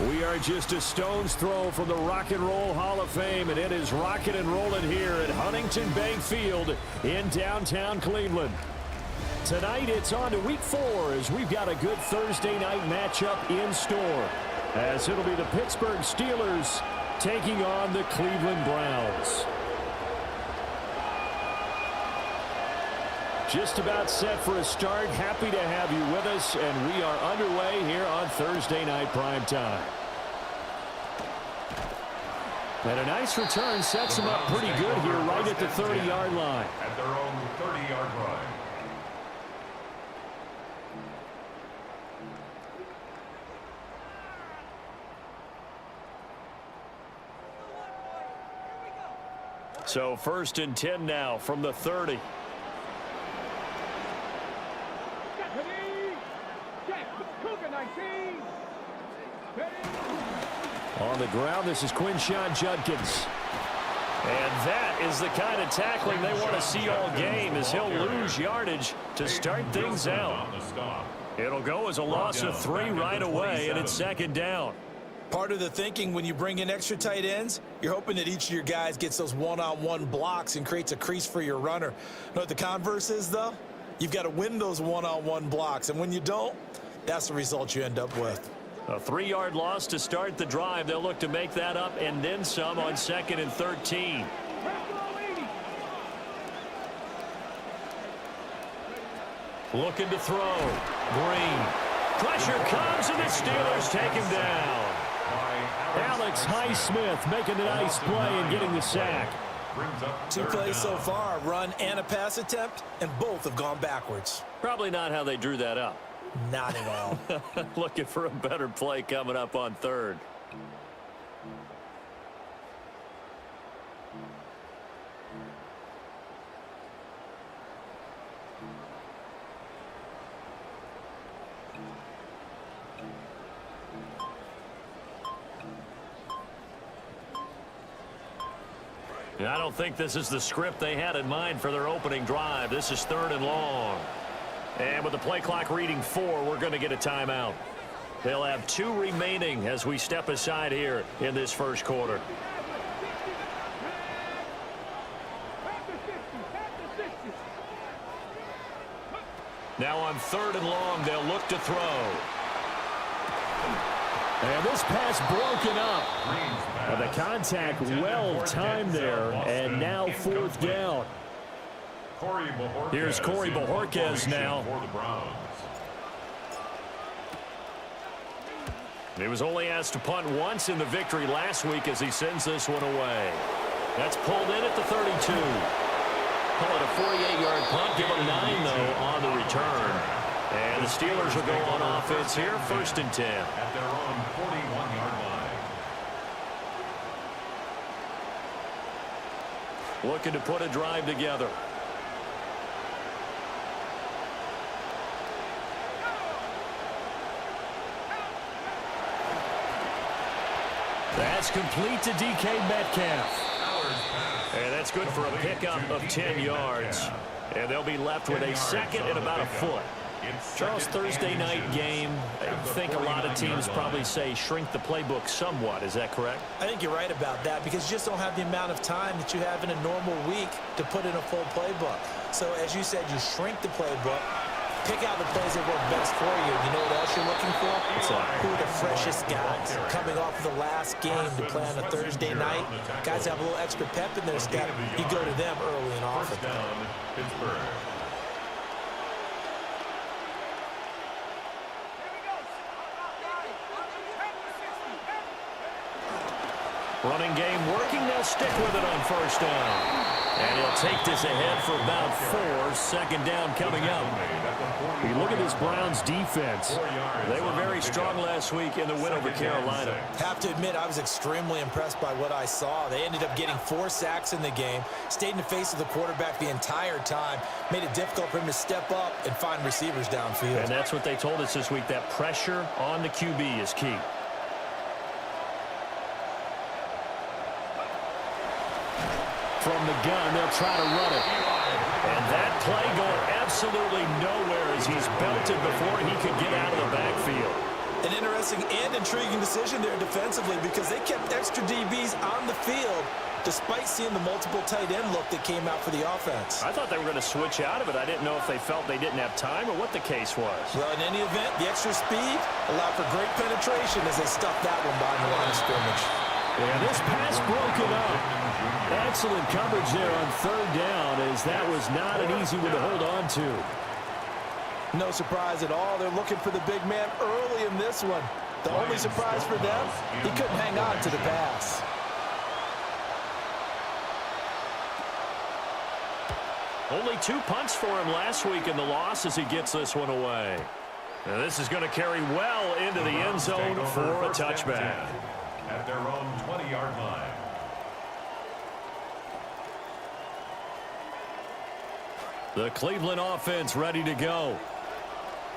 We are just a stone's throw from the Rock and Roll Hall of Fame, and it is rocking and rolling here at Huntington Bank Field in downtown Cleveland. Tonight, it's on to Week 4 as we've got a good Thursday night matchup in store, as it'll be the Pittsburgh Steelers taking on the Cleveland Browns. Just about set for a start. Happy to have you with us, and we are underway here on Thursday Night Prime Time. And a nice return sets them up pretty good here right at the 30-yard line. At their own 30-yard line. So 1st and 10 now from the 30. On the ground, this is Quinshon Judkins. And that is the kind of tackling they want to see all game, as he'll lose yardage to start things out. It'll go as a loss of 3 right away, and it's second down. Part of the thinking when you bring in extra tight ends, you're hoping that each of your guys gets those one-on-one blocks and creates a crease for your runner. You know what the converse is, though? You've got to win those one-on-one blocks, and when you don't, that's the result you end up with. A 3-yard loss to start the drive. They'll look to make that up and then some on 2nd and 13. Looking to throw. Green. Pressure comes, and the Steelers take him down. Alex Highsmith making a nice play and getting the sack. 2 plays so far, run and a pass attempt, and both have gone backwards. Probably not how they drew that up. Not at all. Looking for a better play coming up on 3rd. I don't think this is the script they had in mind for their opening drive. This is 3rd and long. And with the play clock reading 4, we're going to get a timeout. They'll have 2 remaining as we step aside here in this first quarter. Now on 3rd and long, they'll look to throw. And this pass broken up. And the contact well timed there, and now 4th down. Here's Corey Bojorquez now. He was only asked to punt once in the victory last week as he sends this one away. That's pulled in at the 32. Call it a 48-yard punt. Give him 9, though, on the return. And the Steelers will go on offense here, 1st and 10. At their own 41-yard line. Looking to put a drive together. That's complete to DK Metcalf. And that's good for a pickup of 10 yards. And they'll be left with a 2nd and about a foot. Charles, Thursday night game, I think a lot of teams probably say shrink the playbook somewhat. Is that correct? I think you're right about that because you just don't have the amount of time that you have in a normal week to put in a full playbook. So as you said, you shrink the playbook, pick out the plays that work best for you. You know what else you're looking for? Who are the freshest guys coming off of the last game to play on a Thursday night? Guys have a little extra pep in their step. You go to them early and often. First down, Pittsburgh. Running game working. They'll stick with it on 1st down. And he'll take this ahead for about 4. 2nd down coming up. You look at this Browns defense. They were very strong last week in the win over Carolina. Have to admit, I was extremely impressed by what I saw. They ended up getting 4 sacks in the game, stayed in the face of the quarterback the entire time, made it difficult for him to step up and find receivers downfield. And that's what they told us this week, that pressure on the QB is key. From the gun, they'll try to run it. And that play going absolutely nowhere as he's belted before he could get out of the backfield. An interesting and intriguing decision there defensively because they kept extra DBs on the field despite seeing the multiple tight end look that came out for the offense. I thought they were going to switch out of it. I didn't know if they felt they didn't have time or what the case was. Well, in any event, the extra speed allowed for great penetration as they stuffed that one behind the line of scrimmage. And this pass broken up. Excellent coverage there on 3rd down as that was not an easy one to hold on to. No surprise at all. They're looking for the big man early in this one. The only surprise for them, he couldn't hang on to the pass. Only 2 punts for him last week in the loss as he gets this one away. Now this is going to carry well into the end zone for a touchback. At their own 20-yard line. The Cleveland offense ready to go.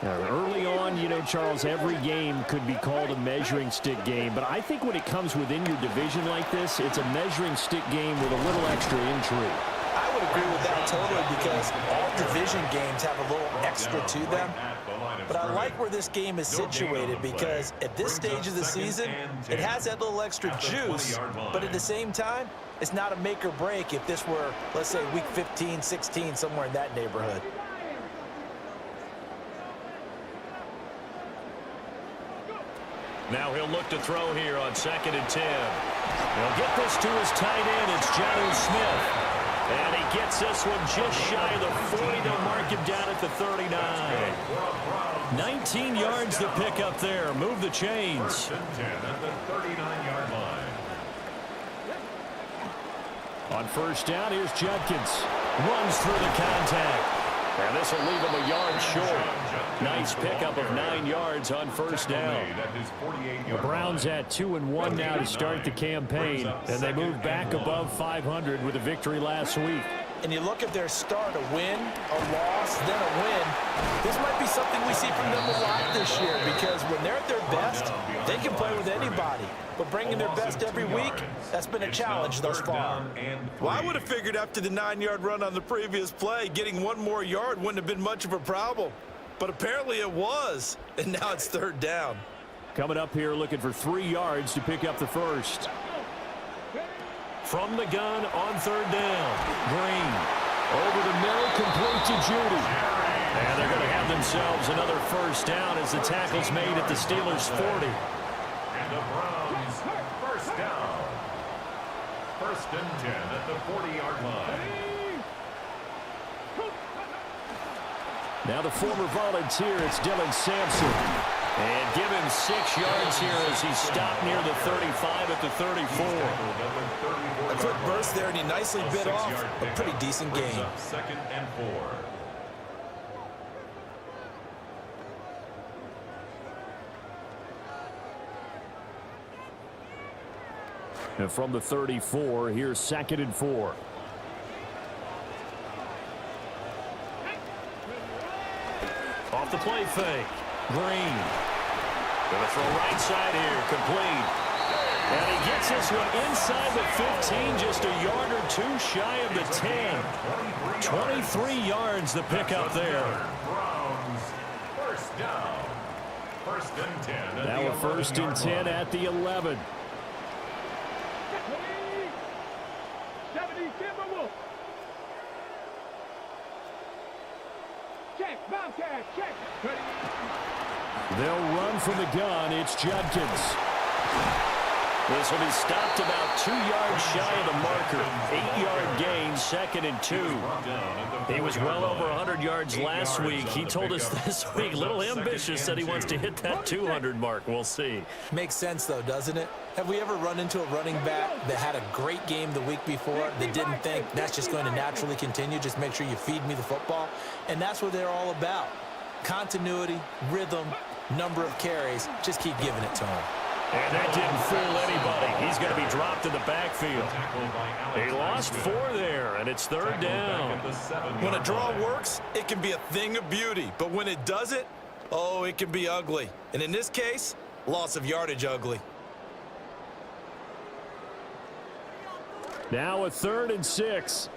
Early on, you know, Charles, every game could be called a measuring stick game, but I think when it comes within your division like this, it's a measuring stick game with a little extra intrigue. I would agree with that totally because all division games have a little extra to them. But I like where this game is situated because at this stage of the season, it has that little extra juice, but at the same time, it's not a make or break if this were, let's say, week 15, 16, somewhere in that neighborhood. Now he'll look to throw here on 2nd and 10. He'll get this to his tight end. It's Jonnu Smith. And he gets this one just shy of the 40. They'll mark him down at the 39. 19 yards to pick up there. Move the chains. 10 at the 39-yard line. On 1st down, here's Judkins. Runs through the contact. And this will leave him a yard short. Nice pickup of 9 yards on 1st down. The Browns at 2-1 now to start the campaign, and they move back above 500 with a victory last week. And you look at their start, a win, a loss, then a win. This might be something we see from them a lot this year because when they're at their best, they can play with anybody. But bringing their best every week, that's been a challenge thus far. Well, I would have figured after the 9-yard run on the previous play, getting 1 more yard wouldn't have been much of a problem. But apparently it was, and now it's 3rd down. Coming up here looking for 3 yards to pick up the first. From the gun on 3rd down. Green. Over the middle, complete to Judy. And they're going to have themselves another 1st down as the tackle's made at the Steelers' 40. And the Browns, 1st down. 1st and 10 at the 40-yard line. Now the former Volunteer, it's Dylan Sampson. And give him 6 yards here as he stopped near the 35 at the 34. A quick burst there, and he nicely bit off a pretty decent game. 2nd and 4. And from the 34, here's 2nd and 4. Off the play fake. Green. Gonna throw right side here. Complete. And he gets this one inside the 15, just a yard or 2 shy of the 10. 23 yards the pickup there. Browns, 1st down. 1st and 10. Now a 1st and 10 at the 11. They'll run from the gun. It's Judkins. This will be stopped about 2 yards shy of the marker. 8-yard gain, 2nd and 2. He was well over 100 yards last week. He told us this week, a little ambitious, said he wants to hit that 200 mark. We'll see. Makes sense, though, doesn't it? Have we ever run into a running back that had a great game the week before that didn't think that's just going to naturally continue? Just make sure you feed me the football. And that's what they're all about. Continuity, rhythm, number of carries. Just keep giving it to him. And that didn't fool anybody. He's going to be dropped in the backfield. He lost 4 there, and it's 3rd down. When a draw works, it can be a thing of beauty. But when it doesn't, oh, it can be ugly. And in this case, loss of yardage ugly. Now a 3rd and 6.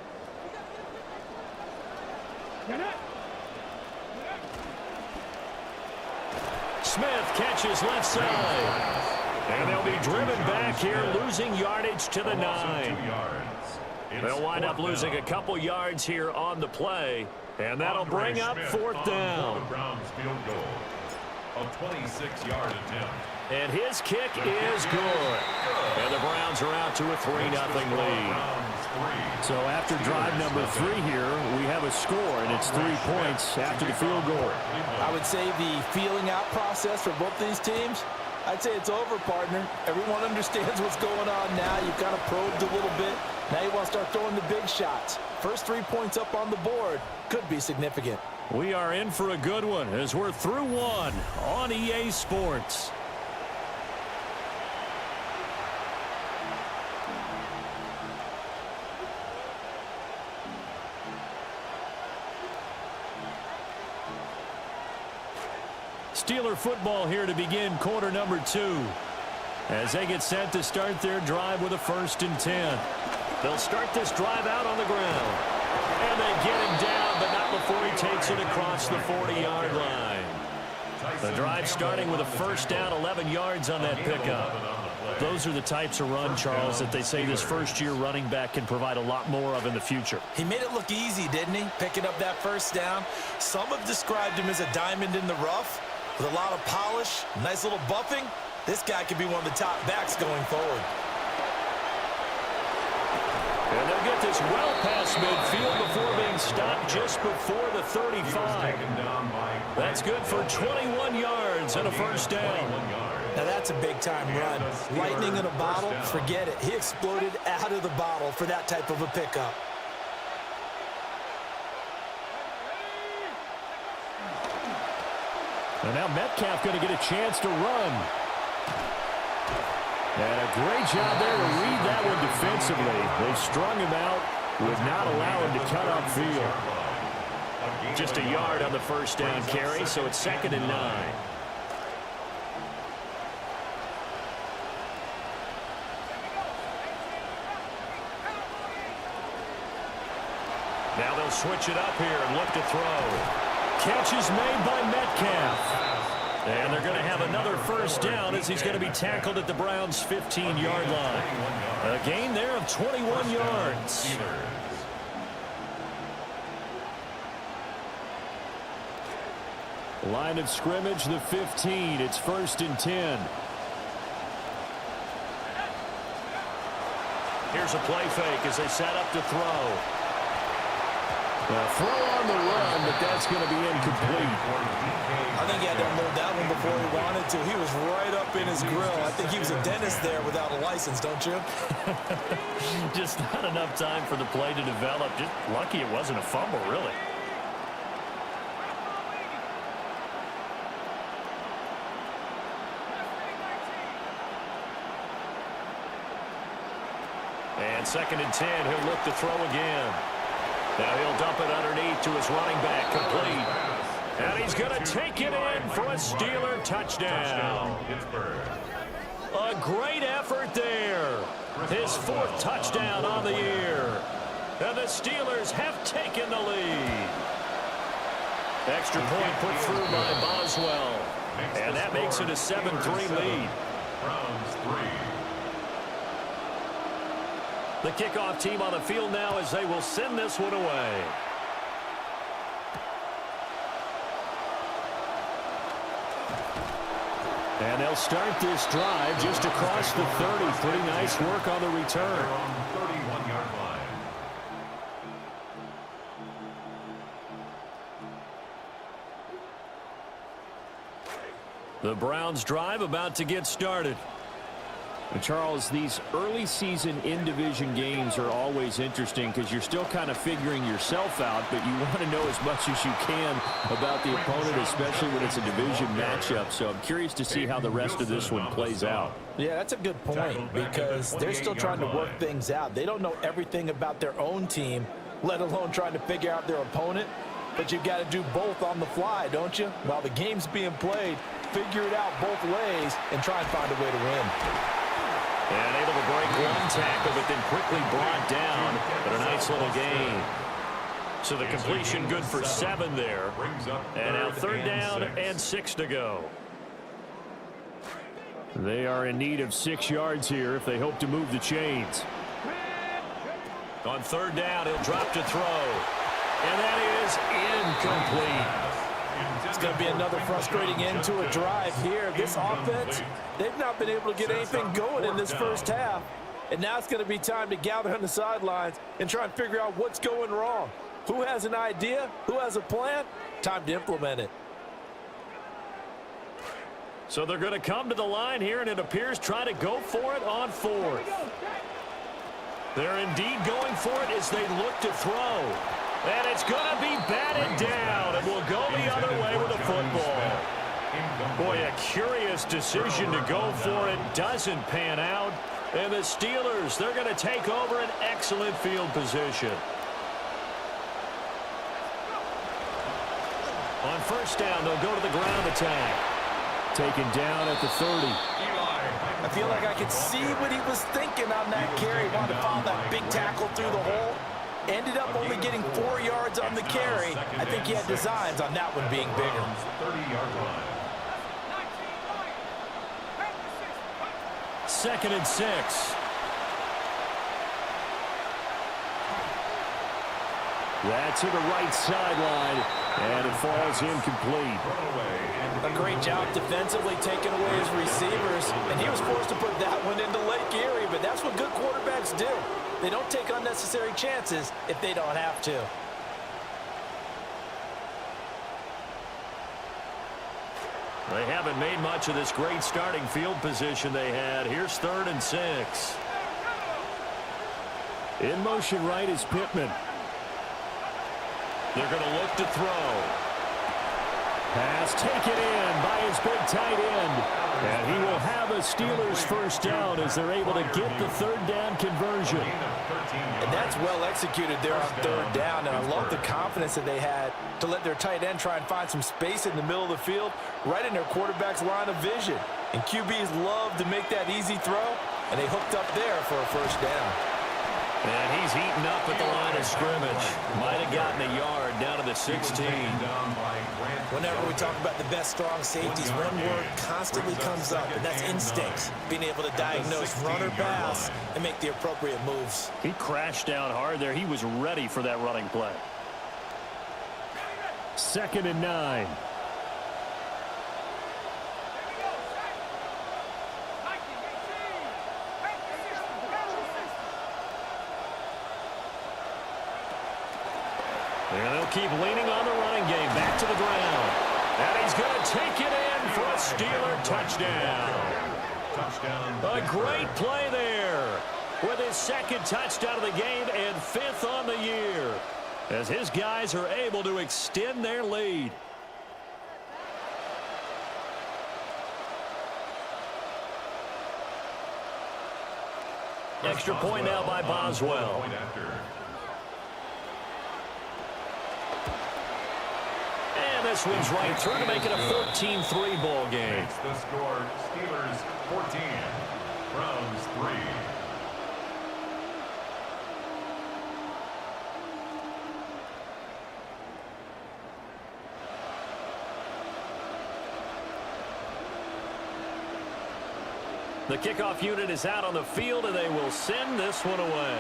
Smith catches left side. And they'll be driven back here, losing yardage to the 9. They'll wind up losing a couple yards here on the play. And that'll bring up 4th down. A 26-yard attempt. And his kick is good. And the Browns are out to a 3-0 lead. So after drive number 3 here, we have a score, and it's 3 points after the field goal. I would say the feeling out process for both these teams, I'd say it's over, partner. Everyone understands what's going on now. You've kind of probed a little bit. Now you want to start throwing the big shots. First 3 points up on the board could be significant. We are in for a good one as we're through 1 on EA Sports. Steeler football here to begin quarter number 2. As they get set to start their drive with a 1st and 10. They'll start this drive out on the ground. And they get him down, but not before he takes it across the 40-yard line. The drive starting with a 1st down, 11 yards on that pickup. Those are the types of run, Charles, that they say this first-year running back can provide a lot more of in the future. He made it look easy, didn't he? Picking up that 1st down. Some have described him as a diamond in the rough with a lot of polish, nice little buffing. This guy could be one of the top backs going forward. And they'll get this well past midfield before being stopped just before the 35. That's good for 21 yards and a 1st down. Now that's a big-time run. Lightning in a bottle, forget it. He exploded out of the bottle for that type of a pickup. And now Metcalf going to get a chance to run. And a great job there to read that one defensively. They strung him out, would not allow him to cut upfield. Just a yard on the 1st down carry, so it's 2nd and 9. Now they'll switch it up here and look to throw. Catch is made by Metcalf. And they're going to have another 1st down as he's going to be tackled at the Browns' 15-yard line. A gain there of 21 yards. Line of scrimmage, the 15. It's 1st and 10. Here's a play fake as they set up to throw. Throw on the run, but that's going to be incomplete. I think he had to unload that one before he wanted to. He was right up in his grill. I think he was a dentist there without a license, don't you? Just not enough time for the play to develop. Just lucky it wasn't a fumble, really. And 2nd and 10, he'll look to throw again. Now he'll dump it underneath to his running back, complete. And he's going to take it in for a Steeler touchdown. A great effort there. His 4th touchdown on the year. And the Steelers have taken the lead. Extra point put through by Boswell. And that makes it a 7-3 lead. Browns 3. The kickoff team on the field now as they will send this one away. And they'll start this drive just across the 30. Pretty nice work on the return. On the 31-yard line. The Browns drive about to get started. And Charles, these early season in-division games are always interesting because you're still kind of figuring yourself out, but you want to know as much as you can about the opponent, especially when it's a division matchup. So I'm curious to see how the rest of this one plays out. Yeah, that's a good point because they're still trying to work things out. They don't know everything about their own team, let alone trying to figure out their opponent. But you've got to do both on the fly, don't you? While the game's being played, figure it out both ways and try and find a way to win. And able to break one tackle, but then quickly brought down. But a nice little gain. So the completion good for 7 there. And now 3rd down and 6 to go. They are in need of 6 yards here if they hope to move the chains. On 3rd down, he'll drop to throw. And that is incomplete. It's going to be another frustrating end to a drive here. This offense, they've not been able to get anything going in this first half. And now it's going to be time to gather on the sidelines and try and figure out what's going wrong. Who has an idea? Who has a plan? Time to implement it. So they're going to come to the line here, and it appears trying to go for it on 4th. They're indeed going for it as they look to throw. And it's going to be batted down, and will go the other way with the football. Boy, a curious decision to go for it. Doesn't pan out. And the Steelers, they're going to take over an excellent field position. On 1st down, they'll go to the ground attack. taken down at the 30. I feel like I could see what he was thinking on that carry. Wanted to follow that big tackle through the hole. Ended up only getting 4 yards on the carry. I think he had designs on that one being bigger. 30-yard line. 2nd and 6. That's to the right sideline, and it falls incomplete. A great job defensively taking away his receivers, and he was forced to put that one into Lake Erie, but that's what good quarterbacks do. They don't take unnecessary chances if they don't have to. They haven't made much of this great starting field position they had. Here's 3rd and 6. In motion right is Pittman. They're going to look to throw. Pass taken in by his big tight end. And he will have a Steelers first down as they're able to get the 3rd down conversion. And that's well executed there on 3rd down, and I love the confidence that they had to let their tight end try and find some space in the middle of the field, right in their quarterback's line of vision. And QBs love to make that easy throw, and they hooked up there for a first down. And he's heating up at the line of scrimmage. Might have gotten a yard down to the 16. Whenever we talk about the best strong safeties, one word constantly comes up, and that's instinct. Being able to diagnose run or pass and make the appropriate moves. He crashed down hard there. He was ready for that running play. 2nd and 9. And they'll keep leaning on the running game. Back to the ground. And he's going to take it in for a Steeler touchdown. A great play there with his 2nd touchdown of the game and 5th on the year, as his guys are able to extend their lead. Extra point now by Boswell. And this one's right through to make it a 13-3 ball game. Makes the score Steelers 14, Browns 3. The kickoff unit is out on the field, and they will send this one away.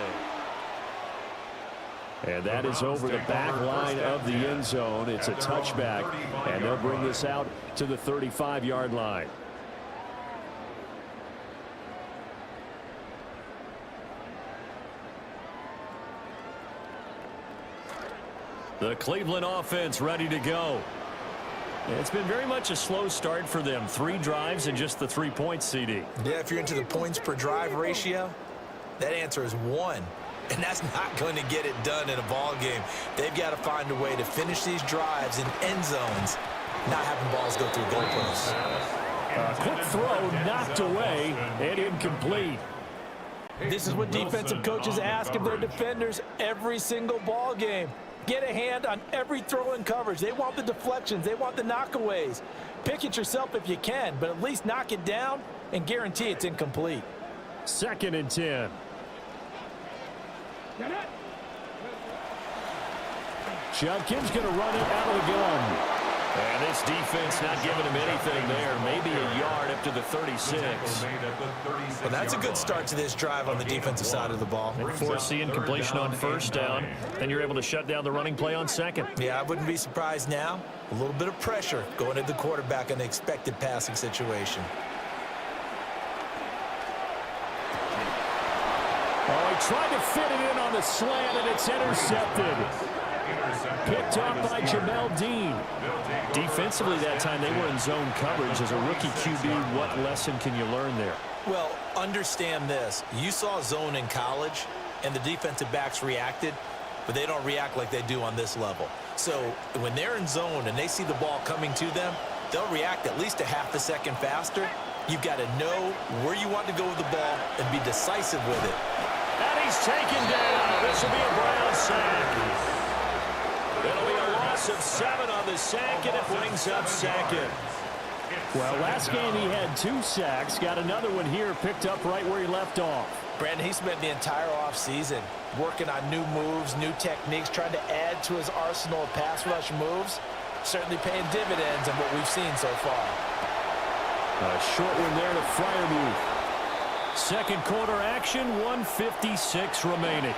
And that is over the back line of the end zone. It's a touchback, and they'll bring this out to the 35-yard line. The Cleveland offense ready to go. It's been very much a slow start for them. 3 drives and just the 3 points, CD. Yeah, if you're into the points per drive ratio, that answer is 1. And that's not going to get it done in a ball game. They've got to find a way to finish these drives in end zones, not having balls go through goalposts. Quick throw knocked away and incomplete. This is what defensive coaches ask of their defenders every single ball game. Get a hand on every throw in coverage. They want the deflections. They want the knockaways. Pick it yourself if you can, but at least knock it down and guarantee it's incomplete. 2nd and 10. Judkins going to run it out of the gun. And this defense not giving him anything there. Maybe a yard up to the 36. Well, that's a good start to this drive on the defensive side of the ball. Force the incompletion on first down. Then you're able to shut down the running play on 2nd. Yeah, I wouldn't be surprised now. A little bit of pressure going at the quarterback in the expected passing situation. Oh, he tried to fit it in on the slant, and it's intercepted. Picked up by Jamel Dean. Defensively that time, they were in zone coverage. As a rookie QB, what lesson can you learn there? Well, understand this. You saw zone in college, and the defensive backs reacted, but they don't react like they do on this level. So when they're in zone and they see the ball coming to them, they'll react at least a half a second faster. You've got to know where you want to go with the ball and be decisive with it. And he's taken down. This will be a Brown sack. It'll be a loss of 7 on the sack, and it brings up 2nd. Well, last game he had 2 sacks. Got another one here, picked up right where he left off. Brandon, he spent the entire offseason working on new moves, new techniques, trying to add to his arsenal of pass rush moves. Certainly paying dividends in what we've seen so far. A short one there to Freiermuth. Second quarter action, 1:56 remaining.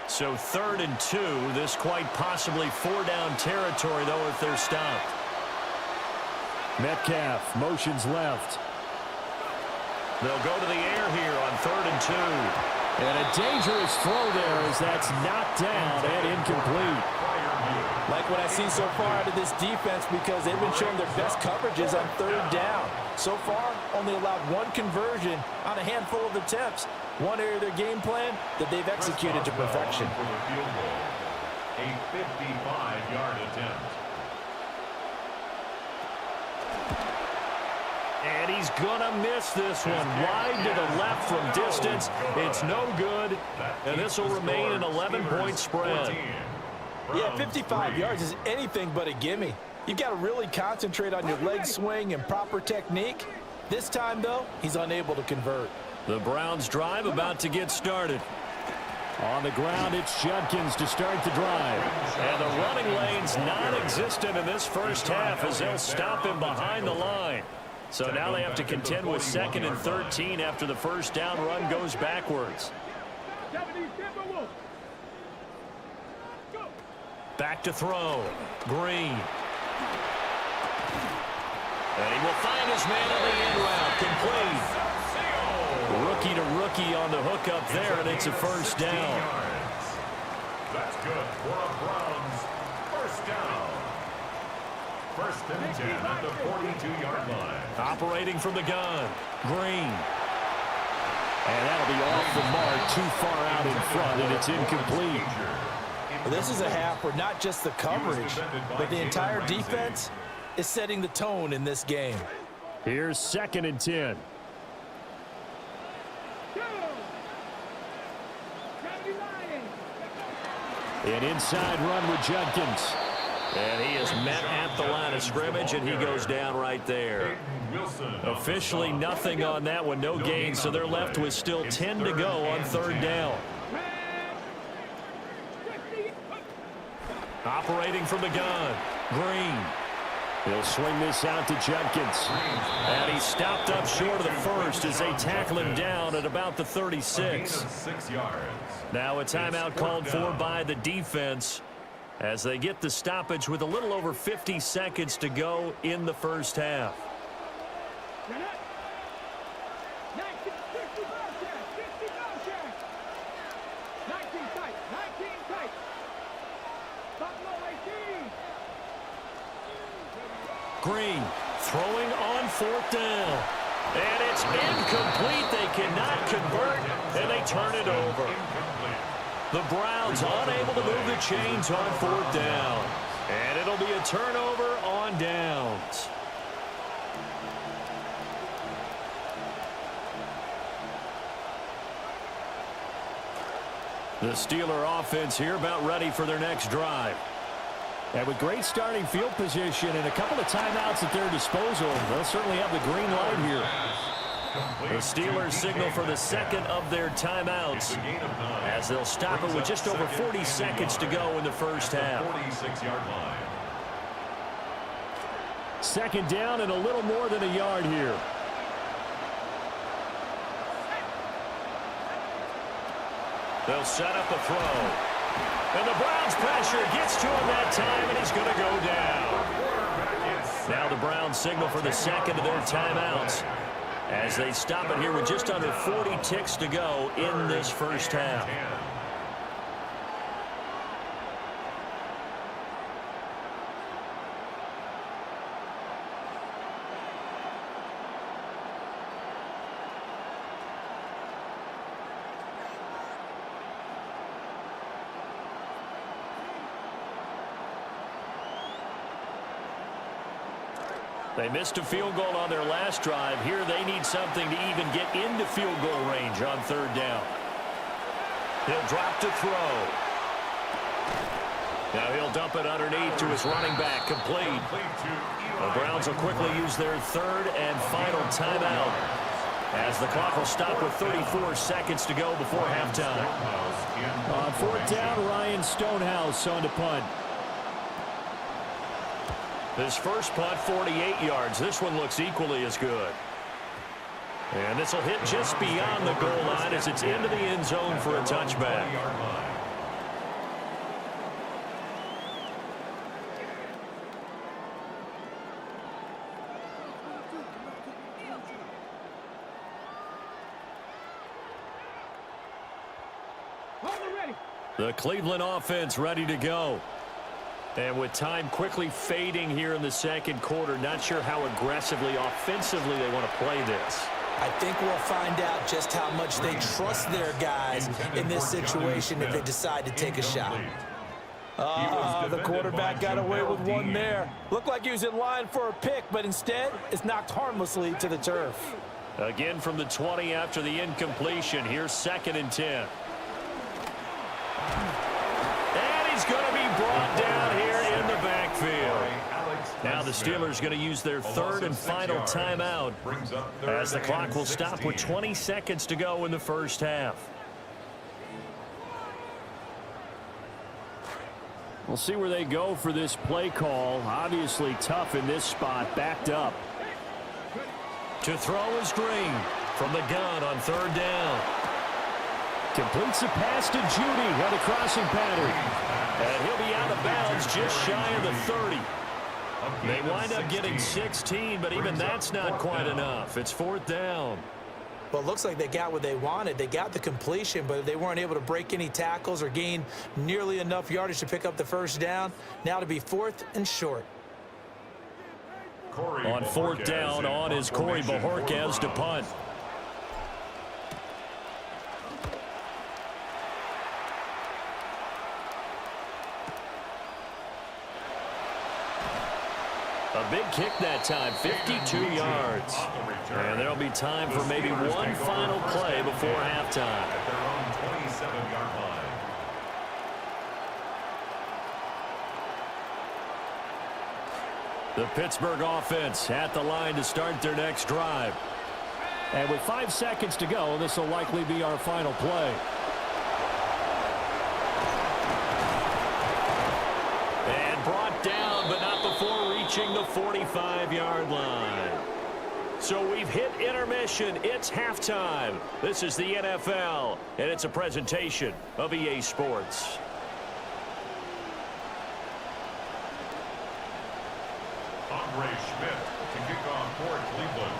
So 3rd and 2. This quite possibly 4-down territory, though, if they're stopped. Metcalf motions left. They'll go to the air here on 3rd and 2. And a dangerous throw there as that's knocked down and incomplete. Like what I've seen so far out of this defense, because they've been showing their best coverages on 3rd down. So far, only allowed 1 conversion on a handful of attempts. One area of their game plan that they've executed to perfection. For the field goal, a 55-yard attempt. And he's going to miss this one. Wide to the left from distance. It's no good. And this will remain an 11-point spread. Yeah, 55 yards is anything but a gimme. You've got to really concentrate on your leg swing and proper technique. This time, though, he's unable to convert. The Browns drive about to get started. On the ground, it's Judkins to start the drive. And the running lane's non-existent in this first half as they'll stop him behind the line. So now they have to contend with 2nd and 13 after the first down run goes backwards. Back to throw. Green. And he will find his man on the end route. Complete. Rookie to rookie on the hook up there, and it's a first down. That's good for a Browns first down. 1st and 10 at the 42-yard line. Operating from the gun. Green. And that'll be off the mark, too far out in front, and it's incomplete. Well, this is a half where not just the coverage, but the entire defense is setting the tone in this game. Here's 2nd and 10. An inside run with Judkins. And he is met at the line of scrimmage, and he goes down right there. Officially nothing on that one, no gain, so they're left with still 10 to go on 3rd down. Operating from the gun, Green. He'll swing this out to Judkins. And he's stopped up short of the first as they tackle him down at about the 36. 6 yards. Now a timeout called for by the defense as they get the stoppage with a little over 50 seconds to go in the first half. Green throwing on 4th down. And it's incomplete. They cannot convert, and they turn it over. The Browns unable to move the chains on 4th down. And it'll be a turnover on downs. The Steeler offense here about ready for their next drive. And with great starting field position and a couple of timeouts at their disposal, they'll certainly have the green light here. The Steelers signal for the 2nd of their timeouts as they'll stop it with just over 40 seconds to go in the first half. 46-yard line. 2nd down and a little more than a yard here. They'll set up a throw. And the Browns pressure gets to him that time, and he's going to go down. Now the Browns signal for the 2nd of their timeouts as they stop it here with just under 40 ticks to go in this first half. They missed a field goal on their last drive. Here they need something to even get into field goal range on 3rd down. He'll drop to throw. Now he'll dump it underneath to his running back. Complete. The Browns will quickly use their third and final timeout, as the clock will stop with 34 seconds to go before halftime. On fourth down, Ryan Stonehouse on to punt. His first punt, 48 yards. This one looks equally as good. And this will hit just beyond the goal line as it's into the end zone for a touchback. The Cleveland offense ready to go. And with time quickly fading here in the second quarter, not sure how aggressively, offensively they want to play this. I think we'll find out just how much they trust their guys in this situation if they decide to take a shot. The quarterback got away with one there. Looked like he was in line for a pick, but instead it's knocked harmlessly to the turf. Again from the 20 after the incompletion. Here's 2nd and 10. And he's going to be brought down here in the backfield. Now the Steelers going to use their third and final timeout, as the clock will stop with 20 seconds to go in the first half. We'll see where they go for this play call. Obviously tough in this spot, backed up. To throw is Green from the gun on 3rd down. Completes a pass to Judy on a crossing pattern. And he'll be out of bounds just shy of the 30. They wind up getting 16, but even that's not quite enough. It's 4th down. Well, it looks like they got what they wanted. They got the completion, but they weren't able to break any tackles or gain nearly enough yardage to pick up the first down. Now to be 4th and short. On 4th down, on is Corey Bojorquez to punt. A big kick that time, 52 yards. And there'll be time for maybe one final play before halftime. At their own 27-yard line. The Pittsburgh offense at the line to start their next drive. And with 5 seconds to go, this will likely be our final play. And brought down, but not before reaching the 45-yard line. So we've hit intermission. It's halftime. This is the NFL, and it's a presentation of EA Sports. Andre Schmidt to kick off for Cleveland.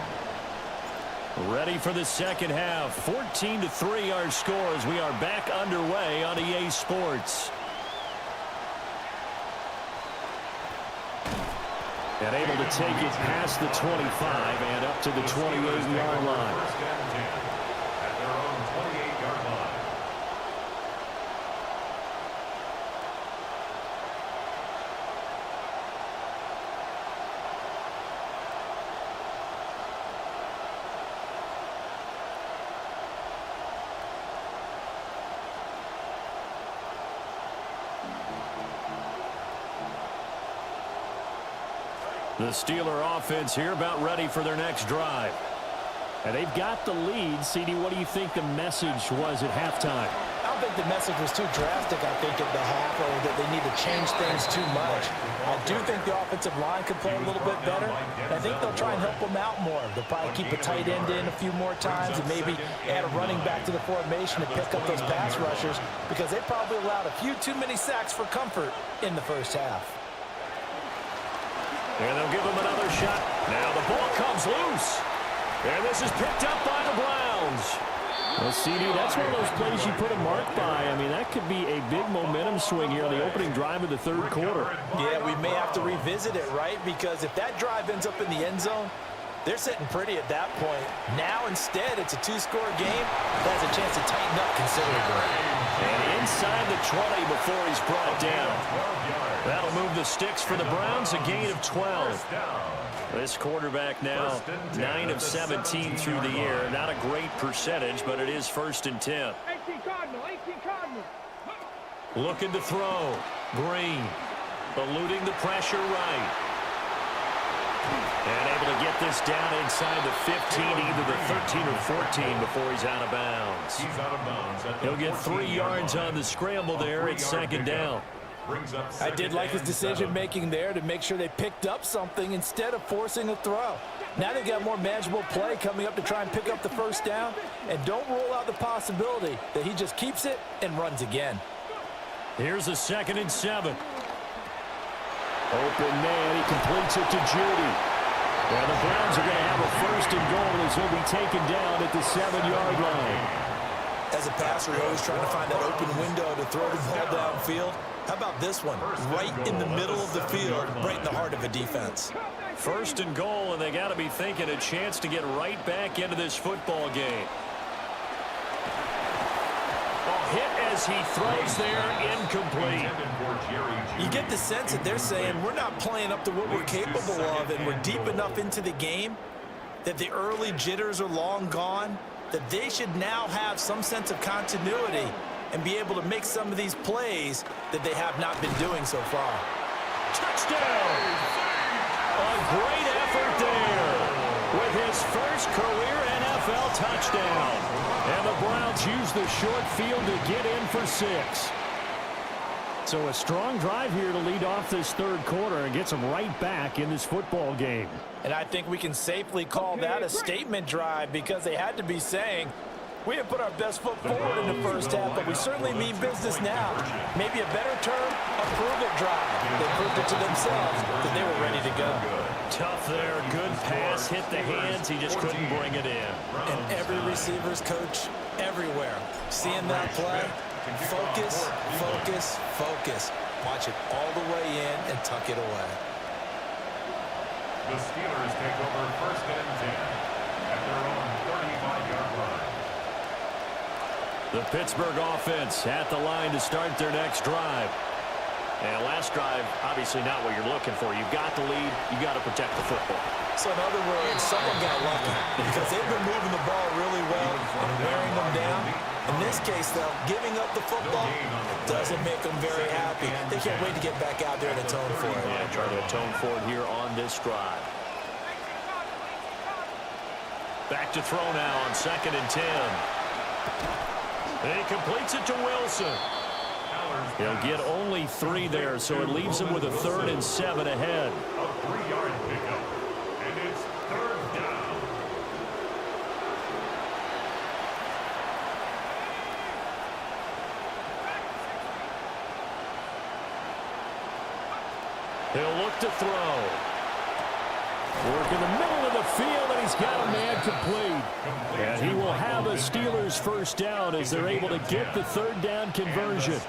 Ready for the second half. 14-3 our score as we are back underway on EA Sports. And able to take it past the 25 and up to the 28-yard line. First and 10 at their own 28-yard line. The Steeler offense here about ready for their next drive. And they've got the lead. CD, what do you think the message was at halftime? I don't think the message was too drastic, I think, at the half, or that they need to change things too much. I do think the offensive line could play a little bit better. I think they'll try and help them out more. They'll probably keep a tight end in a few more times and maybe add a running back to the formation to pick up those pass rushers, because they probably allowed a few too many sacks for comfort in the first half. And they'll give him another shot. Now the ball comes loose. And this is picked up by the Browns. Well, CD, that's one of those plays you put a mark by. I mean, that could be a big momentum swing here on the opening drive of the third quarter. Yeah, we may have to revisit it, right? Because if that drive ends up in the end zone, they're sitting pretty at that point. Now, instead, it's a two-score game. That has a chance to tighten up considerably. And inside the 20 before he's brought down. That'll move the sticks for the Browns, a gain of 12. This quarterback now 9 of 17 through the air. Not a great percentage, but it is 1st and 10. 18 Cardinal, 18 Cardinal. Looking to throw. Green. Eluding the pressure right. And able to get this down inside the 15, either the 13 or 14 before he's out of bounds. He's out of bounds. He'll get 3 yards on the scramble there at second down. I did like his decision-making there to make sure they picked up something instead of forcing a throw. Now they've got more manageable play coming up to try and pick up the first down, and don't rule out the possibility that he just keeps it and runs again. Here's a 2nd and 7. Open man, he completes it to Judy. Well, the Browns are going to have a 1st and goal as he'll be taken down at the 7-yard line. As a passer, you're always trying to find that open window to throw the ball downfield. How about this one? Right in the middle of the field, right in the heart of a defense. 1st and goal, and they got to be thinking a chance to get right back into this football game. Hit as he throws there, incomplete. You get the sense that they're saying we're not playing up to what we're capable of, and we're deep enough into the game that the early jitters are long gone, that they should now have some sense of continuity and be able to make some of these plays that they have not been doing so far. Touchdown! A great effort there with his first career NFL touchdown. And the Browns use the short field to get in for 6. So a strong drive here to lead off this 3rd quarter and gets them right back in this football game. And I think we can safely call that a statement drive because they had to be saying, we have put our best foot forward in the first half, but we certainly mean business now. Maybe a better term, a prove-it drive. They proved it to themselves that they were ready to go. Tough there, good pass, hit the hands, he just couldn't bring it in. And every receiver's coach everywhere, seeing that play, focus, focus, focus. Watch it all the way in and tuck it away. The Steelers take over 1st and 10 at their own 35-yard line. The Pittsburgh offense at the line to start their next drive. And last drive, obviously not what you're looking for. You've got the lead. You've got to protect the football. So in other words, someone got lucky because they've been moving the ball really well and wearing them down. In this case, though, giving up the football doesn't make them very happy. They can't wait to get back out there and atone for it. Yeah, try to atone for it here on this drive. Back to throw now on 2nd and 10. And he completes it to Wilson. He'll get only 3 there, so it leaves him with a 3rd and 7 ahead. A 3-yard pickup, and it's 3rd down. He'll look to throw. Work in the middle of the field, and he's got a man complete. And he will have a Steelers 1st down as they're able to get the 3rd down conversion.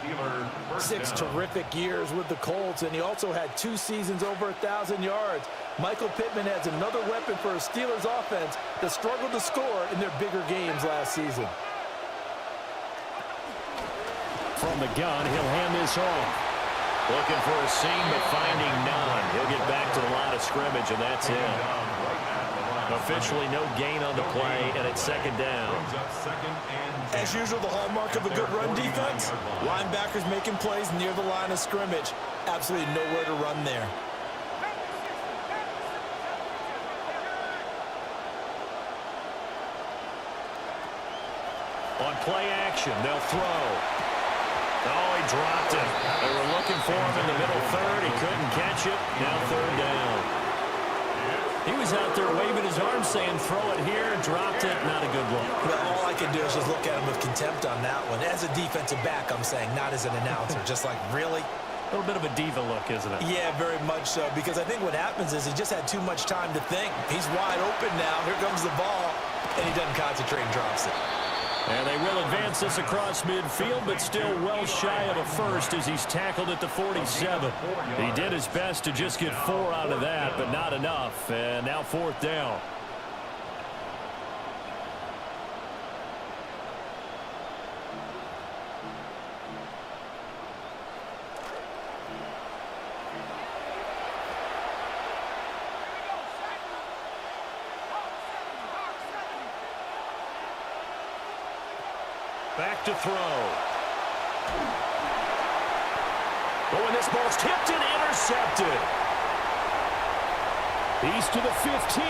6 terrific years with the Colts, and he also had 2 seasons over 1,000 yards. Michael Pittman adds another weapon for a Steelers offense that struggled to score in their bigger games last season. From the gun, he'll hand this off. Looking for a seam, but finding none. He'll get back to the line of scrimmage, and that's it. Officially no gain on the play, and it's 2nd down. As usual, the hallmark of a good run defense, linebackers making plays near the line of scrimmage. Absolutely nowhere to run there. On play action, they'll throw. Oh, he dropped it. They were looking for him in the middle 3rd. He couldn't catch it. Now 3rd down. He was out there waving his arms saying, throw it here, dropped it. Not a good look. Well, all I can do is just look at him with contempt on that one. As a defensive back, I'm saying, not as an announcer. Just like, really? A little bit of a diva look, isn't it? Yeah, very much so. Because I think what happens is he just had too much time to think. He's wide open now. Here comes the ball. And he doesn't concentrate and drops it. And they will advance this across midfield, but still well shy of a 1st as he's tackled at the 47. He did his best to just get 4 out of that, but not enough. And now 4th down. Back to throw. Oh, and this ball's tipped and intercepted. He's to the 15.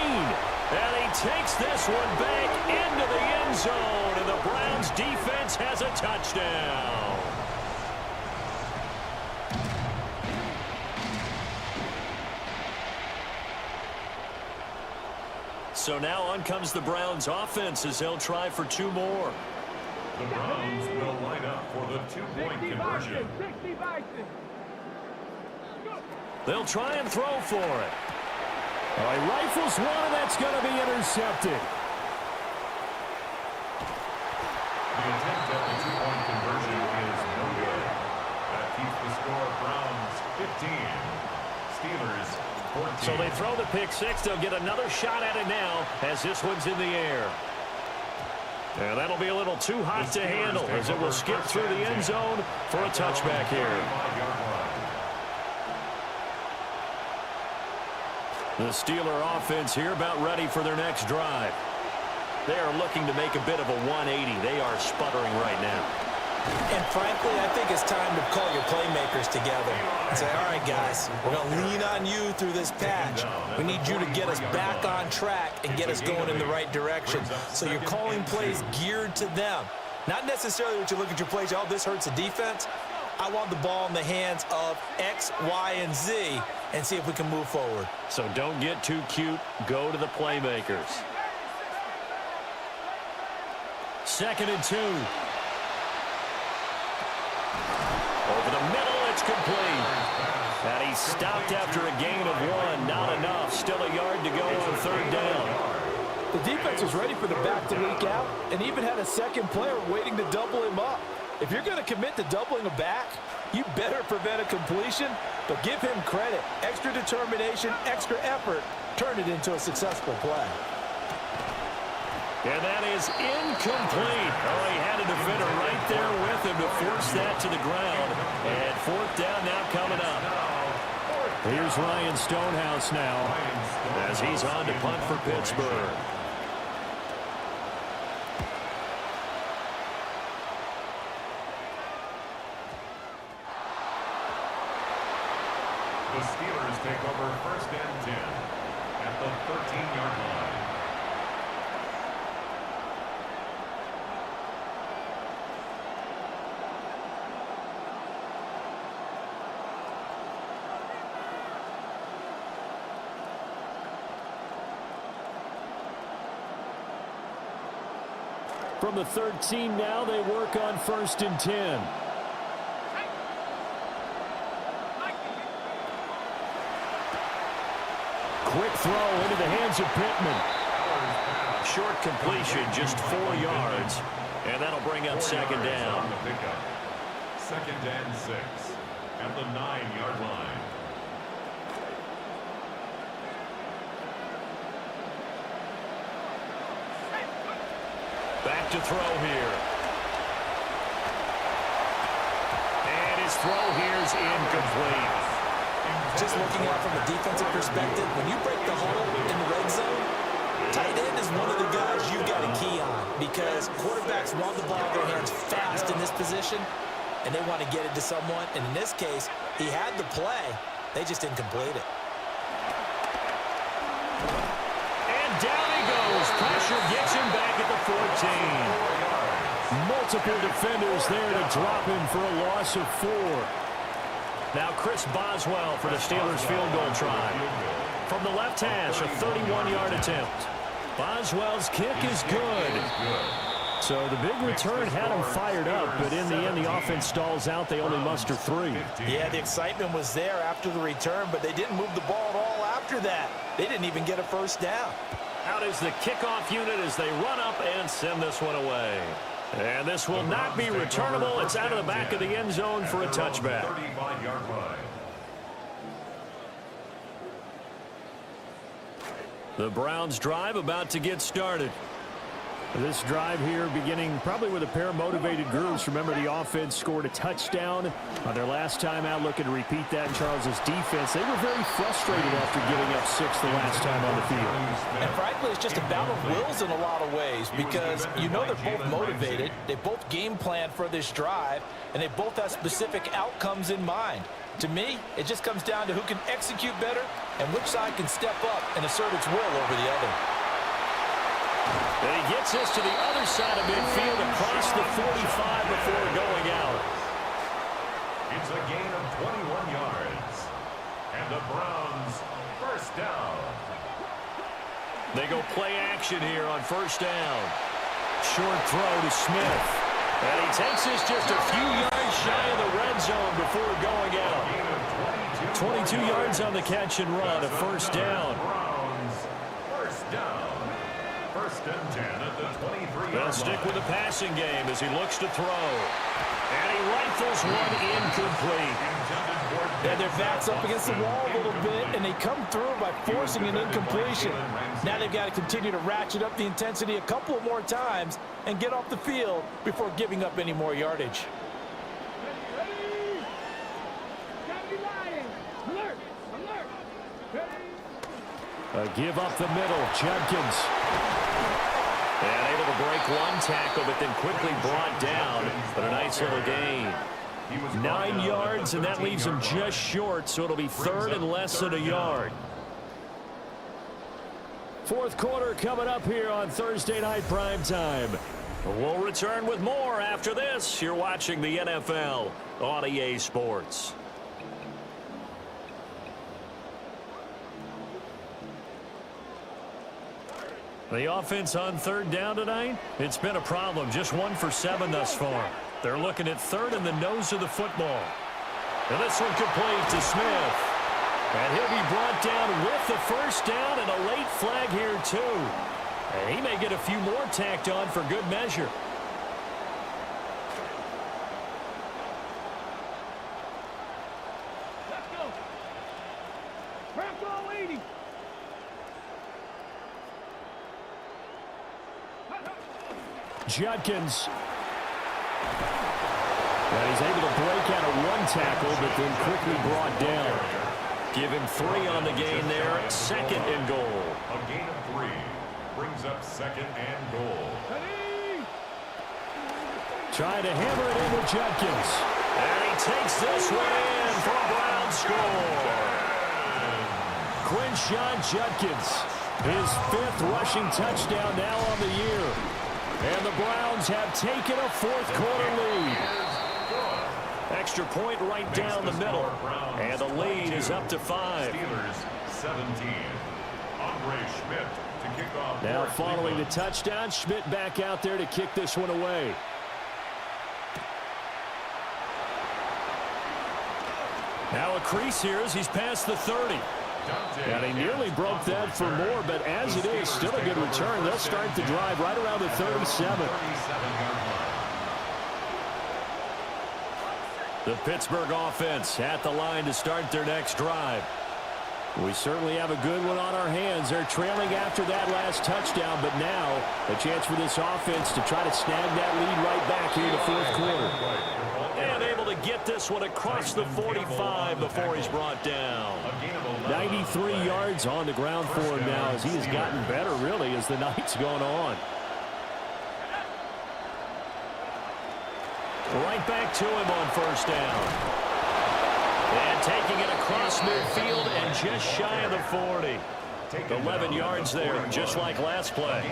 And he takes this one back into the end zone. And the Browns defense has a touchdown. So now on comes the Browns offense as they'll try for 2 more. The Browns will line up for the 2-point conversion. They'll try and throw for it. Oh, he rifles one, and that's going to be intercepted. The attempt at the 2-point conversion is no good. That keeps the score Browns 15. Steelers 14. So they throw the pick 6. They'll get another shot at it now as this one's in the air. And that'll be a little too hot to handle as it will skip through the end zone for a touchback here. The Steeler offense here about ready for their next drive. They are looking to make a bit of a 180. They are sputtering right now. And frankly, I think it's time to call your playmakers together and say, all right, guys, we're going to lean on you through this patch. We need you to get us back on track and get us going in the right direction. So you're calling plays geared to them. Not necessarily what you look at your plays, oh, this hurts the defense. I want the ball in the hands of X, Y, and Z and see if we can move forward. So don't get too cute. Go to the playmakers. 2nd and 2. Over the middle, it's complete. And he's stopped after a gain of 1. Not enough. Still a yard to go on 3rd down. The defense was ready for the back to leak out and even had a second player waiting to double him up. If you're going to commit to doubling a back, you better prevent a completion, but give him credit. Extra determination, extra effort, turn it into a successful play. And that is incomplete. Oh, he had a defender right there with him to force that to the ground. And 4th down now coming up. Here's Ryan Stonehouse now as he's on to punt for Pittsburgh. The Steelers take over 1st and 10 at the 13-yard line. From the 13 now, they work on 1st and 10. Quick throw into the hands of Pittman. Short completion, just 4 yards. And that'll bring up 2nd down. 2nd and 6 at the 9-yard line. Back to throw here. And his throw here is incomplete. Just looking at it from a defensive perspective, when you break the huddle in the red zone, tight end is one of the guys you got to key on because quarterbacks want the ball in their hands fast in this position, and they want to get it to someone. And in this case, he had the play. They just didn't complete it. And down he goes. Pressure gets him back at the 14. Multiple defenders there to drop him for a loss of 4. Now Chris Boswell for the Steelers field goal try. From the left hash, a 31-yard attempt. Boswell's kick is good. So the big return had him fired up, but in the end, the offense stalls out. They only muster 3. Yeah, the excitement was there after the return, but they didn't move the ball at all after that. They didn't even get a 1st down. Out is the kickoff unit as they run up and send this one away. And this will not be returnable. It's out of the back of the end zone for a touchback. 35-yard line. The Browns drive about to get started. This drive here beginning probably with a pair of motivated groups. Remember, the offense scored a touchdown on their last time out, looking to repeat that in Charles's defense. They were very frustrated after giving up 6 the last time on the field. And frankly, it's just a battle of wills in a lot of ways because you know they're both motivated. They both game plan for this drive, and they both have specific outcomes in mind. To me, it just comes down to who can execute better and which side can step up and assert its will over the other. And he gets this to the other side of midfield across the 45 before going out. It's a gain of 21 yards. And the Browns first down. They go play action here on first down. Short throw to Smith. And he takes this just a few yards shy of the red zone before going out. 22 yards on the catch and run, a first down. Browns first down. First and 10 at the 23-yard They'll stick with the passing game as he looks to throw. And he rifles one incomplete. Yeah, their back's up against the wall a little bit, and they come through by forcing an incompletion. Now they've got to continue to ratchet up the intensity a couple of more times and get off the field before giving up any more yardage. Give up the middle, Judkins. And able to break one tackle, but then quickly brought down. But a nice little gain. 9 yards, and that leaves him just short, so it'll be third and less than a yard. Fourth quarter coming up here on Thursday Night Prime Time. We'll return with more after this. You're watching the NFL on EA Sports. The offense on third down tonight, it's been a problem. Just 1 for 7 thus far. They're looking at third in the nose of the football. And this one complete to Smith. And he'll be brought down with the first down and a late flag here too. And he may get a few more tacked on for good measure. Let's go. Bronco 80. Judkins. And he's able to break out of one tackle, but then quickly brought down. Give him 3 on the gain there. Second and goal. A gain of 3 brings up second and goal. Trying to hammer it in with Judkins. And he takes this one in for a Brown score. Quinshawn Judkins, his 5th rushing touchdown now on the year. And the Browns have taken a fourth quarter lead. Extra point right down the middle. And the lead is up to 5. Steelers 17. Andre Schmidt to kick off. Now following the touchdown, Schmidt back out there to kick this one away. Now a crease here as he's past the 30. And he nearly broke that for more, but as it is, still a good return. They'll start the drive right around the 37. The Pittsburgh offense at the line to start their next drive. We certainly have a good one on our hands. They're trailing after that last touchdown, but now a chance for this offense to try to snag that lead right back here in the fourth quarter. And able to get this one across the 45 before he's brought down. 93 yards on the ground for him now as he has gotten better, really, as the night's gone on. Right back to him on first down. And taking it across midfield and just shy of the 40. 11 yards there, just like last play.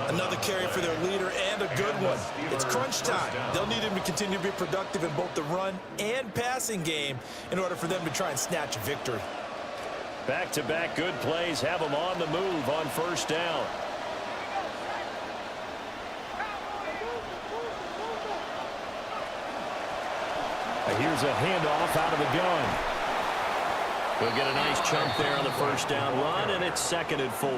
Another carry for their leader and a good one. It's crunch time. They'll need him to continue to be productive in both the run and passing game in order for them to try and snatch a victory. Back-to-back good plays have them on the move on first down. Here's a handoff out of the gun. We'll get a nice chunk there on the first down run, and it's 2nd and 4.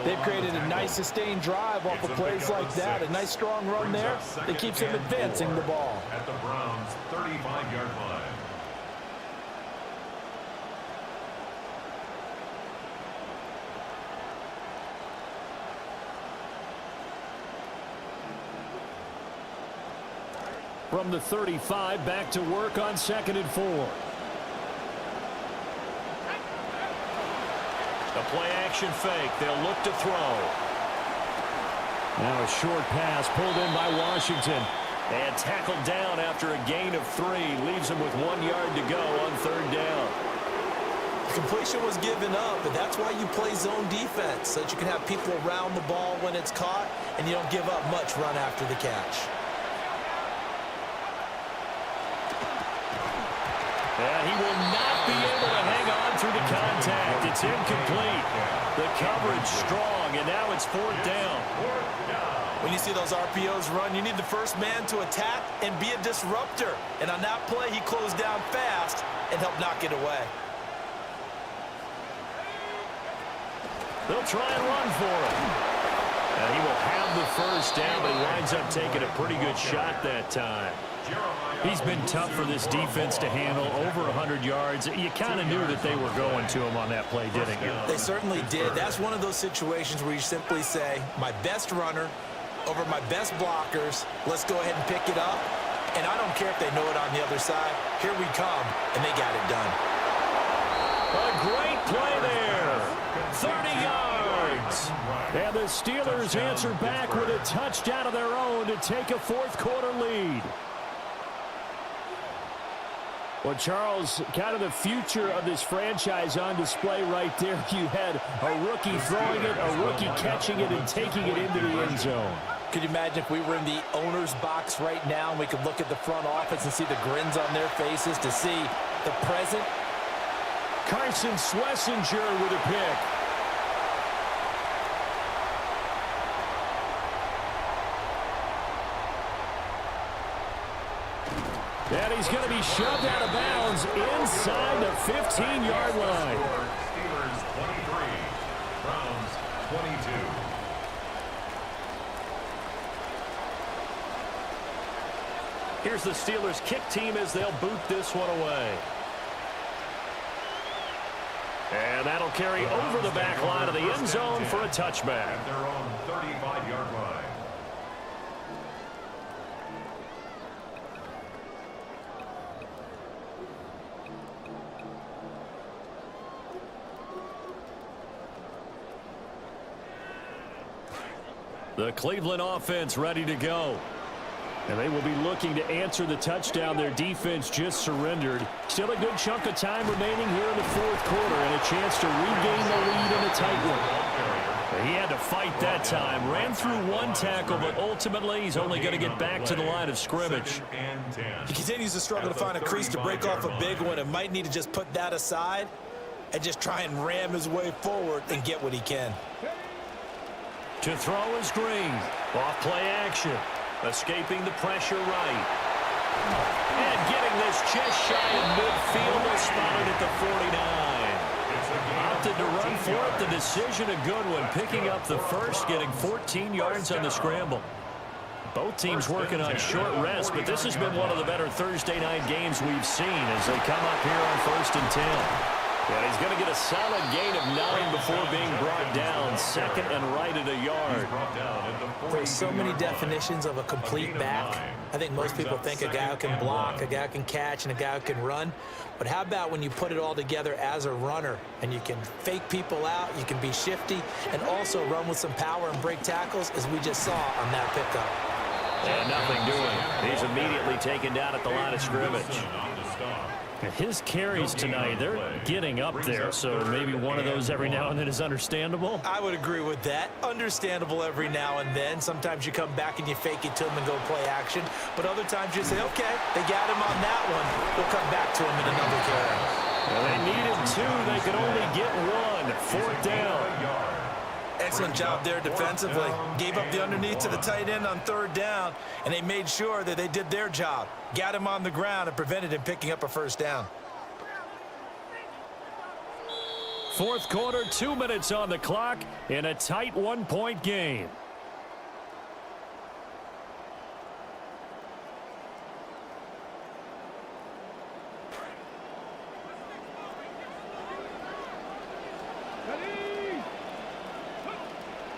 They've created a nice sustained drive off of plays like that. A nice strong run there that keeps them advancing the ball. At the Browns' 35-yard line. From the 35, back to work on 2nd and 4. A play-action fake. They'll look to throw. Now a short pass pulled in by Washington. And tackled down after a gain of 3. Leaves him with 1 yard to go on 3rd down. Completion was given up, but that's why you play zone defense, so that you can have people around the ball when it's caught, and you don't give up much run after the catch. And he will not be able to hang on through the contact. It's incomplete. The coverage strong, and now it's 4th down. When you see those RPOs run, you need the first man to attack and be a disruptor. And on that play, he closed down fast and helped knock it away. They'll try and run for him. And he will have the first down, but he winds up taking a pretty good shot that time. He's been tough for this defense to handle, over 100 yards. You kind of knew that they were going to him on that play, didn't you? They certainly did. That's one of those situations where you simply say, my best runner over my best blockers, let's go ahead and pick it up. And I don't care if they know it on the other side. Here we come, and they got it done. A great play there. 30 yards. And the Steelers answer back with a touchdown of their own to take a 4th quarter lead. Well, Charles, kind of the future of this franchise on display right there. You had a rookie throwing it, a rookie catching it, and taking it into the end zone. Could you imagine if we were in the owner's box right now and we could look at the front office and see the grins on their faces to see the present? Carson Schlesinger with a pick. And he's going to be shoved out of bounds inside the 15-yard line. Steelers 23, Browns 22. Here's the Steelers kick team as they'll boot this one away. And that'll carry over the back line of the end zone for a touchback. At their own 35-yard line. The Cleveland offense ready to go. And they will be looking to answer the touchdown their defense just surrendered. Still a good chunk of time remaining here in the 4th quarter and a chance to regain the lead in a tight one. He had to fight that time. Ran through 1 tackle, but ultimately he's only going to get back to the line of scrimmage. He continues to struggle to find a crease to break off a big one and might need to just put that aside and just try and ram his way forward and get what he can. To throw is Green. Off play action. Escaping the pressure right. And getting this just shy of midfield. They'll spot it at the 49. Opted to run for it. The decision a good one. Picking up the first, getting 14 yards on the scramble. Both teams working on short rest, but this has been one of the better Thursday night games we've seen as they come up here on 1st and 10. Yeah, he's going to get a solid gain of 9 before being brought down. 2nd and right at a yard. There's so many definitions of a complete back. I think most people think a guy who can block, a guy who can catch, and a guy who can run. But how about when you put it all together as a runner and you can fake people out, you can be shifty, and also run with some power and break tackles, as we just saw on that pickup. And nothing doing. He's immediately taken down at the line of scrimmage. His carries tonight, they're getting up there, so maybe one of those every now and then is understandable. I would agree with that. Understandable every now and then. Sometimes you come back and you fake it to him and go play action. But other times you say, okay, they got him on that one. We'll come back to him in another carry. Well, they needed 2. They could only get 1. 4th down. Excellent job there defensively. Gave up the underneath to the tight end on 3rd down, and they made sure that they did their job. Got him on the ground and prevented him picking up a 1st down. 4th quarter, 2 minutes on the clock in a tight 1-point game.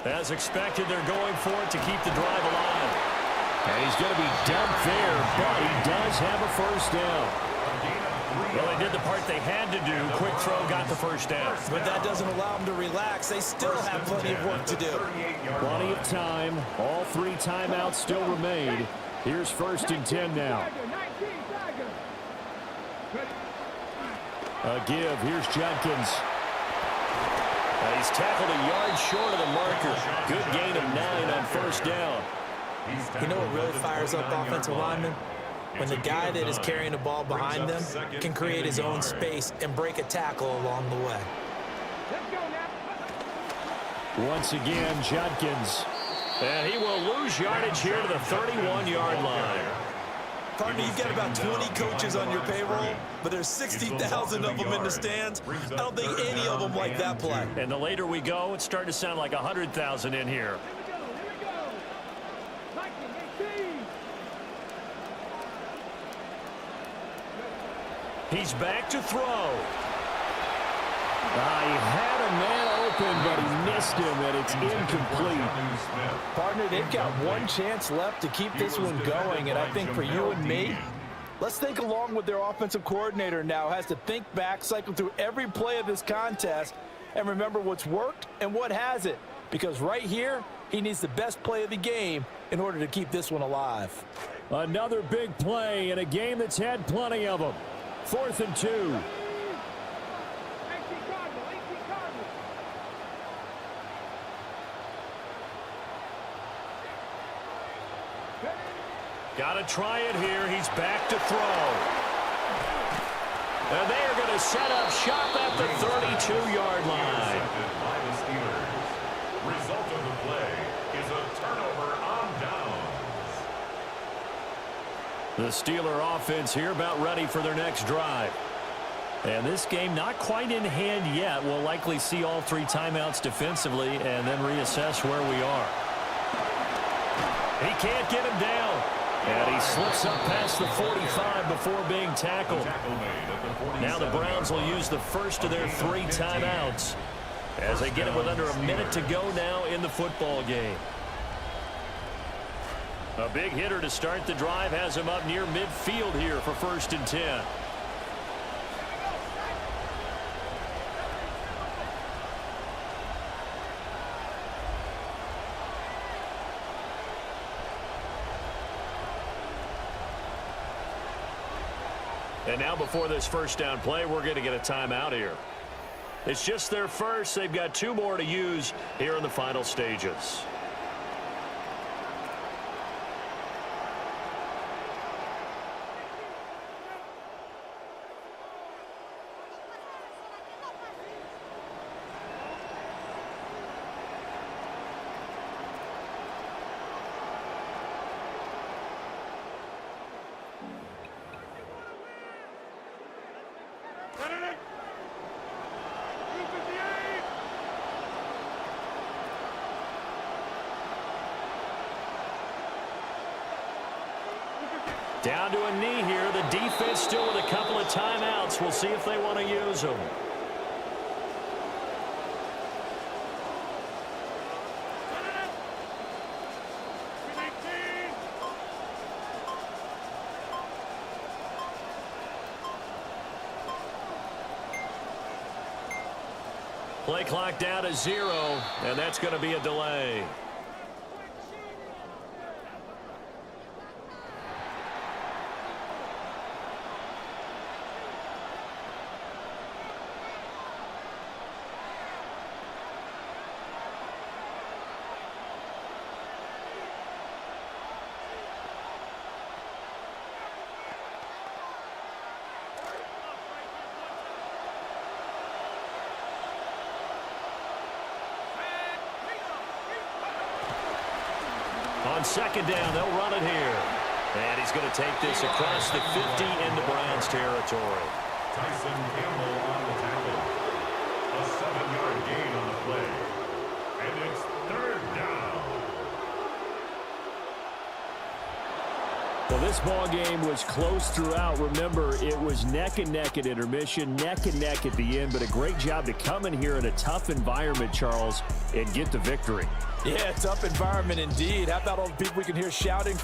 As expected, they're going for it to keep the drive alive. And he's going to be dumped there, but he does have a 1st down. Well, they did the part they had to do. Quick throw got the 1st down. But that doesn't allow them to relax. They still have plenty of work to do. Plenty of time. All 3 timeouts still remain. Here's 1st and 10 now. A give. Here's Jenkins. He's tackled a yard short of the marker. Good gain of 9 on 1st down. You know what really fires up offensive linemen? When the guy that is carrying the ball behind them can create his own space and break a tackle along the way. Once again, Jenkins. And he will lose yardage here to the 31-yard line. Partner, you've got about 20 coaches on your payroll, but there's 60,000 of them in the stands. I don't think any of them like that play. And the later we go, it's starting to sound like 100,000 in here. He's back to throw. He had a man open, but he missed him, and it's incomplete. Partner, they've got one chance left to keep this one going, and I think for you and me, let's think along with their offensive coordinator now. Has to think back, cycle through every play of this contest, and remember what's worked and what hasn't. Because right here, he needs the best play of the game in order to keep this one alive. Another big play in a game that's had plenty of them. 4th and 2. Got to try it here. He's back to throw. And they are going to set up shop at the 32-yard line. By the Steelers. Result of the play is a turnover on downs. The Steeler offense here about ready for their next drive. And this game not quite in hand yet. We'll likely see all 3 timeouts defensively and then reassess where we are. He can't get him down. And he slips up past the 45 before being tackled. Now the Browns will use the first of their 3 timeouts as they get it with under a minute to go now in the football game. A big hitter to start the drive has him up near midfield here for 1st and 10. And now before this 1st down play, we're going to get a timeout here. It's just their first. They've got 2 more to use here in the final stages. Down to a knee here. The defense still with a couple of timeouts. We'll see if they want to use them. Play clock down to 0, and that's going to be a delay. On 2nd down, they'll run it here. And he's going to take this across the 50 into Browns territory. Tyson Campbell on the tackle. A 7-yard gain on the play. And it's 3rd down. Well, this ball game was close throughout. Remember, it was neck and neck at intermission, neck and neck at the end, but a great job to come in here in a tough environment, Charles, and get the victory. Yeah, tough environment indeed. How about all the people we can hear shouting?